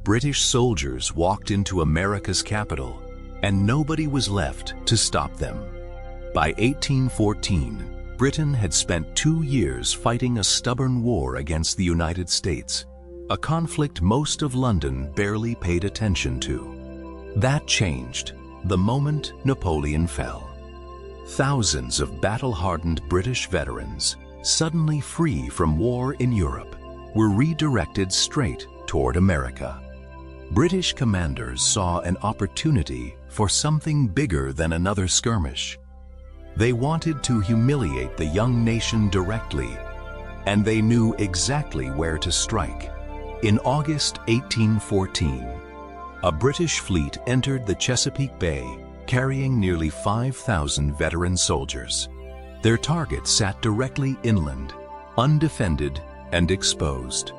British soldiers walked into America's capital, and nobody was left to stop them. By 1814, Britain had spent 2 years fighting a stubborn war against the United States, a conflict most of London barely paid attention to. That changed the moment Napoleon fell. Thousands of battle-hardened British veterans, suddenly free from war in Europe, were redirected straight toward America. British commanders saw an opportunity for something bigger than another skirmish. They wanted to humiliate the young nation directly, and they knew exactly where to strike. In August 1814, a British fleet entered the Chesapeake Bay carrying nearly 5,000 veteran soldiers. Their target sat directly inland, undefended and exposed.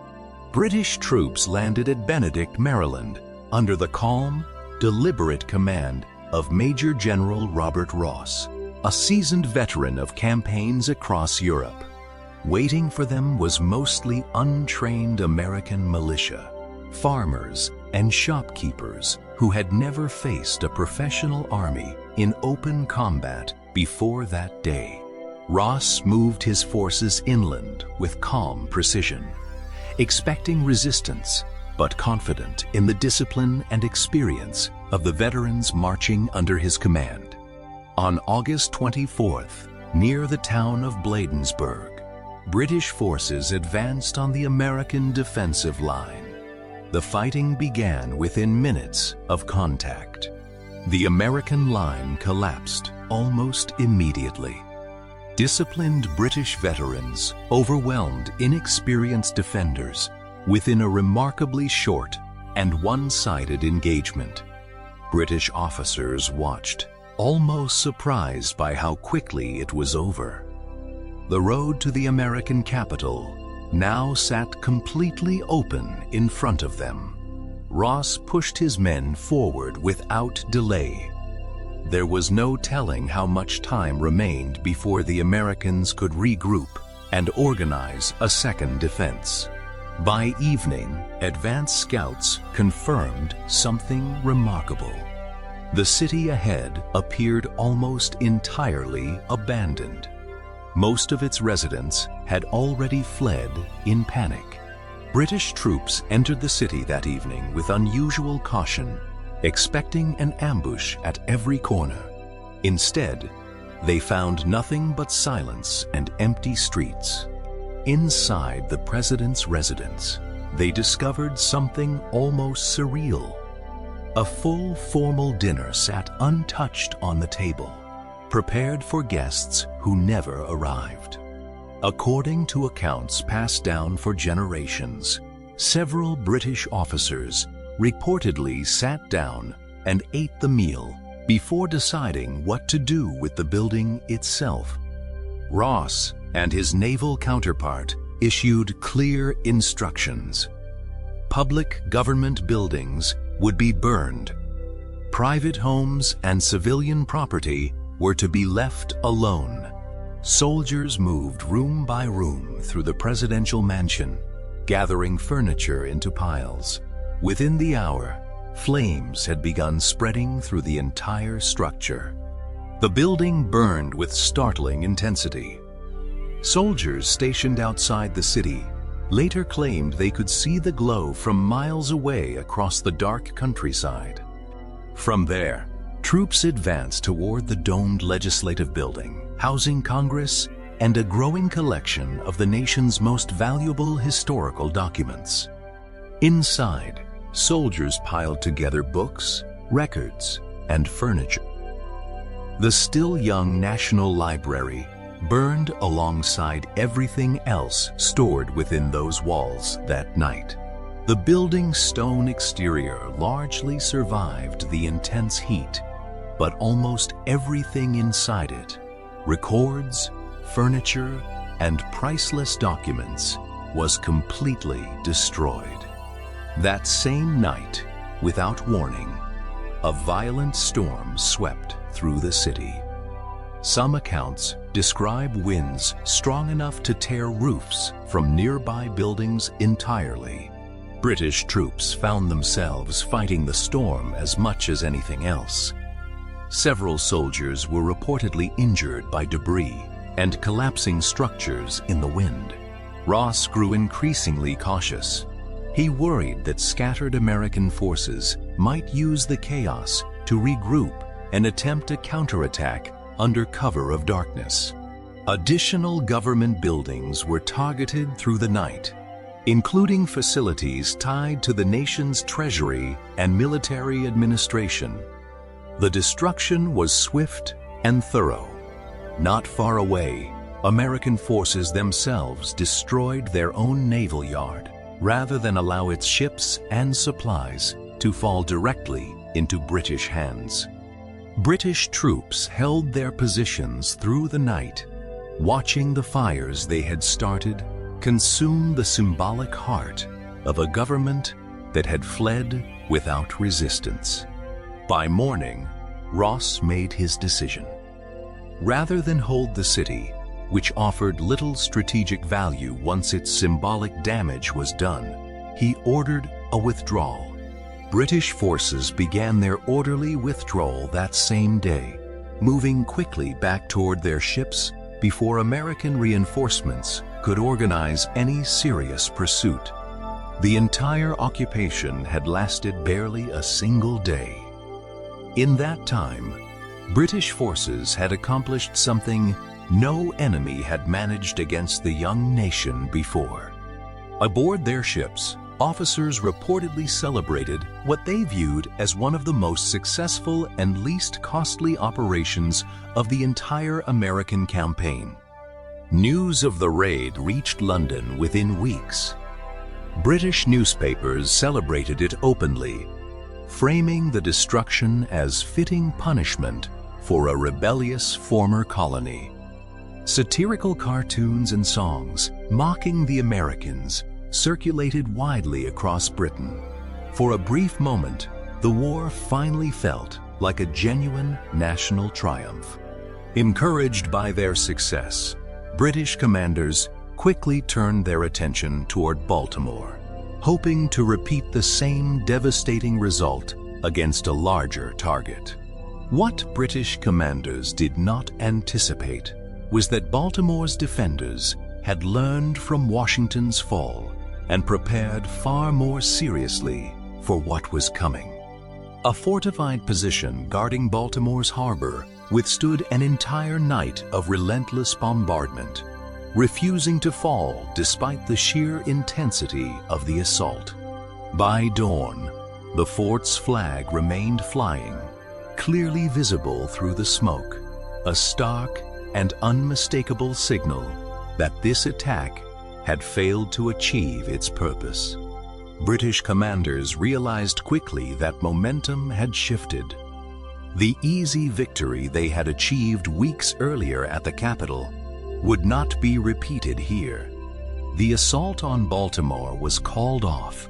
British troops landed at Benedict, Maryland, under the calm, deliberate command of Major General Robert Ross, a seasoned veteran of campaigns across Europe. Waiting for them was mostly untrained American militia, farmers and shopkeepers who had never faced a professional army in open combat before that day. Ross moved his forces inland with calm precision, expecting resistance, but confident in the discipline and experience of the veterans marching under his command. On August 24th, near the town of Bladensburg, British forces advanced on the American defensive line. The fighting began within minutes of contact. The American line collapsed almost immediately. Disciplined British veterans overwhelmed inexperienced defenders within a remarkably short and one-sided engagement. British officers watched, almost surprised by how quickly it was over. The road to the American capital now sat completely open in front of them. Ross pushed his men forward without delay. There was no telling how much time remained before the Americans could regroup and organize a second defense. By evening, advance scouts confirmed something remarkable. The city ahead appeared almost entirely abandoned. Most of its residents had already fled in panic. British troops entered the city that evening with unusual caution, expecting an ambush at every corner. Instead, they found nothing but silence and empty streets. Inside the president's residence, they discovered something almost surreal. A full formal dinner sat untouched on the table, prepared for guests who never arrived. According to accounts passed down for generations, several British officers reportedly sat down and ate the meal before deciding what to do with the building itself. Ross and his naval counterpart issued clear instructions. Public government buildings would be burned. Private homes and civilian property were to be left alone. Soldiers moved room by room through the presidential mansion, gathering furniture into piles. Within the hour, flames had begun spreading through the entire structure. The building burned with startling intensity. Soldiers stationed outside the city later claimed they could see the glow from miles away across the dark countryside. From there, troops advanced toward the domed legislative building, housing Congress and a growing collection of the nation's most valuable historical documents. Inside, soldiers piled together books, records, and furniture. The still young National Library burned alongside everything else stored within those walls that night. The building's stone exterior largely survived the intense heat, but almost everything inside it, records, furniture, and priceless documents, was completely destroyed. That same night, without warning, a violent storm swept through the city. Some accounts describe winds strong enough to tear roofs from nearby buildings entirely. British troops found themselves fighting the storm as much as anything else. Several soldiers were reportedly injured by debris and collapsing structures in the wind. Ross grew increasingly cautious. He worried that scattered American forces might use the chaos to regroup and attempt a counterattack under cover of darkness. Additional government buildings were targeted through the night, including facilities tied to the nation's treasury and military administration. The destruction was swift and thorough. Not far away, American forces themselves destroyed their own naval yard, rather than allow its ships and supplies to fall directly into British hands. British troops held their positions through the night, watching the fires they had started consume the symbolic heart of a government that had fled without resistance. By morning, Ross made his decision. Rather than hold the city, which offered little strategic value once its symbolic damage was done, he ordered a withdrawal. British forces began their orderly withdrawal that same day, moving quickly back toward their ships before American reinforcements could organize any serious pursuit. The entire occupation had lasted barely a single day. In that time, British forces had accomplished something no enemy had managed against the young nation before. Aboard their ships, officers reportedly celebrated what they viewed as one of the most successful and least costly operations of the entire American campaign. News of the raid reached London within weeks. British newspapers celebrated it openly, framing the destruction as fitting punishment for a rebellious former colony. Satirical cartoons and songs mocking the Americans circulated widely across Britain. For a brief moment, the war finally felt like a genuine national triumph. Encouraged by their success, British commanders quickly turned their attention toward Baltimore, hoping to repeat the same devastating result against a larger target. What British commanders did not anticipate was that Baltimore's defenders had learned from Washington's fall and prepared far more seriously for what was coming. A fortified position guarding Baltimore's harbor withstood an entire night of relentless bombardment, refusing to fall despite the sheer intensity of the assault. By dawn, the fort's flag remained flying, clearly visible through the smoke, a stark and unmistakable signal that this attack had failed to achieve its purpose. British commanders realized quickly that momentum had shifted. The easy victory they had achieved weeks earlier at the capital would not be repeated here. The assault on Baltimore was called off.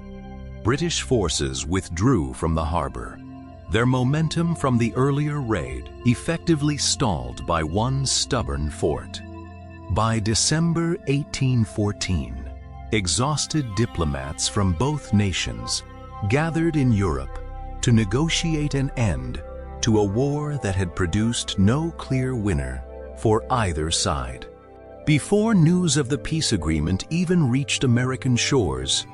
British forces withdrew from the harbor, their momentum from the earlier raid effectively stalled by one stubborn fort. By December 1814, exhausted diplomats from both nations gathered in Europe to negotiate an end to a war that had produced no clear winner for either side. Before news of the peace agreement even reached American shores,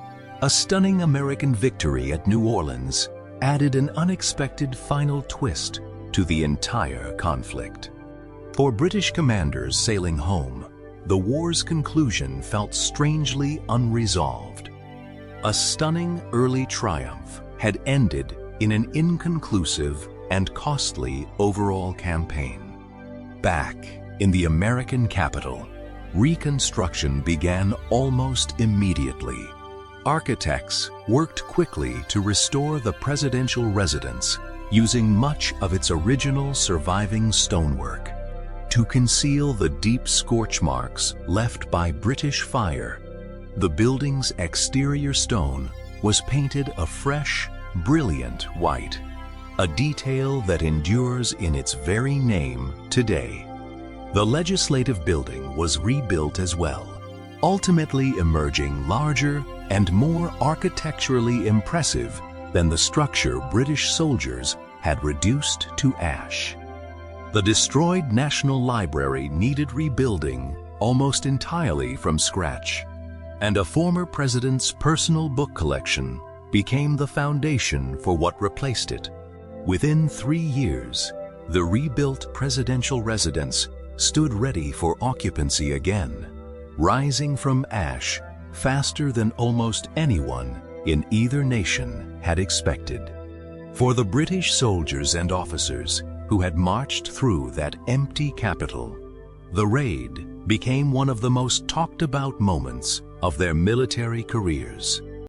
a stunning American victory at New Orleans added an unexpected final twist to the entire conflict. For British commanders sailing home, the war's conclusion felt strangely unresolved. A stunning early triumph had ended in an inconclusive and costly overall campaign. Back in the American capital, reconstruction began almost immediately. Architects worked quickly to restore the presidential residence using much of its original surviving stonework. To conceal the deep scorch marks left by British fire, the building's exterior stone was painted a fresh, brilliant white, a detail that endures in its very name today. The legislative building was rebuilt as well, ultimately emerging larger and more architecturally impressive than the structure British soldiers had reduced to ash. The destroyed National Library needed rebuilding almost entirely from scratch, and a former president's personal book collection became the foundation for what replaced it. Within 3 years, the rebuilt presidential residence stood ready for occupancy again, rising from ash faster than almost anyone in either nation had expected. For the British soldiers and officers who had marched through that empty capital, the raid became one of the most talked about moments of their military careers.